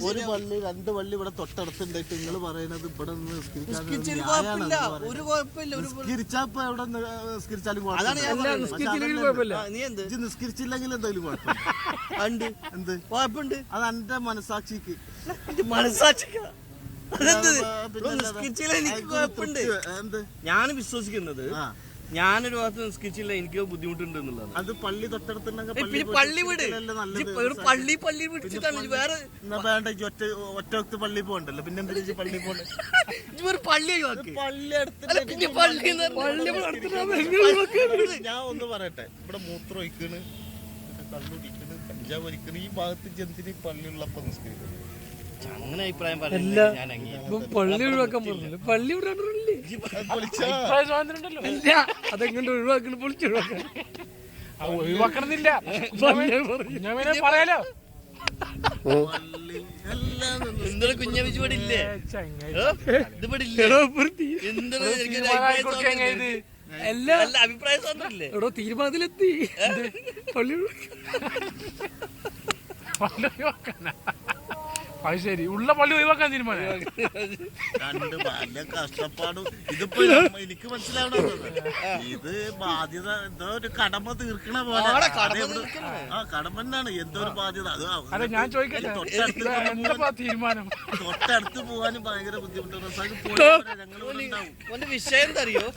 ഒരു പള്ളി രണ്ട് പള്ളി ഇവിടെ തൊട്ടടുത്തുണ്ടായിട്ട് നിങ്ങൾ പറയുന്നത് ഇവിടെ നിസ്കരിച്ചില്ലെങ്കിൽ എന്തെങ്കിലും കുഴപ്പമുണ്ട്. അത് എന്റെ മനസാക്ഷിക്ക് ഞാൻ വിശ്വസിക്കുന്നത് ഞാനൊരു ഭാഗത്ത് നിസ്കരിച്ചില്ല എനിക്ക് ബുദ്ധിമുട്ടുണ്ട് എന്നുള്ളത്. അത് പള്ളി തൊട്ടടുത്തുണ്ടെങ്കിൽ പള്ളി വിട് പള്ളി പള്ളി വിളിച്ചിട്ടാണ് വേറെ വേണ്ട ഒറ്റ വക്ത് പള്ളി പോകണ്ടല്ലോ. പിന്നെ എന്താ പള്ളി പോകണ്ട പള്ളി ഞാൻ ഒന്ന് പറയട്ടെ, ഇവിടെ മൂത്രം ഒഴിക്കണ്, കള്ളുടിക്കണ്, കഞ്ചാവ് ഒഴിക്കണ്, ഈ ഭാഗത്ത് ജനത്തിന് പള്ളി ഉള്ളപ്പോ നിസ്കരിക്കുന്നത്. അങ്ങനെ അഭിപ്രായം പള്ളി ഒഴിവാക്കാൻ പറഞ്ഞില്ല. പള്ളി അതെങ്ങനെ ഒഴിവാക്കണം? പൊളിച്ച് ഒഴിവാക്കണമെന്നില്ല, പറയാലോ. എന്തൊരു കുഞ്ഞമിച്ച് ഇവിടെ ഇല്ലേ? എല്ലാ അഭിപ്രായ സ്വാതന്ത്ര്യമല്ലേ? എടോ തീരുമാനത്തിലെത്തി. പള്ളി അത് ശരി, ഉള്ള പള്ളി ഒഴിവാക്കാൻ തീരുമാനം. രണ്ട് വലിയ കഷ്ടപ്പാടും ഇതിപ്പോ എനിക്ക് മനസ്സിലാവണത് ഇത് ബാധ്യത എന്തോ ഒരു കടമ തീർക്കണ പോലെ. ആ കടമ തന്നെയാണ്, എന്തോ ഒരു ബാധ്യത. അത് ഞാൻ ചോദിക്കട്ടെ, തീരുമാനം തൊട്ടടുത്ത് പോകാനും ഭയങ്കര ബുദ്ധിമുട്ടാണ്. വിഷയം എന്താ അറിയോ?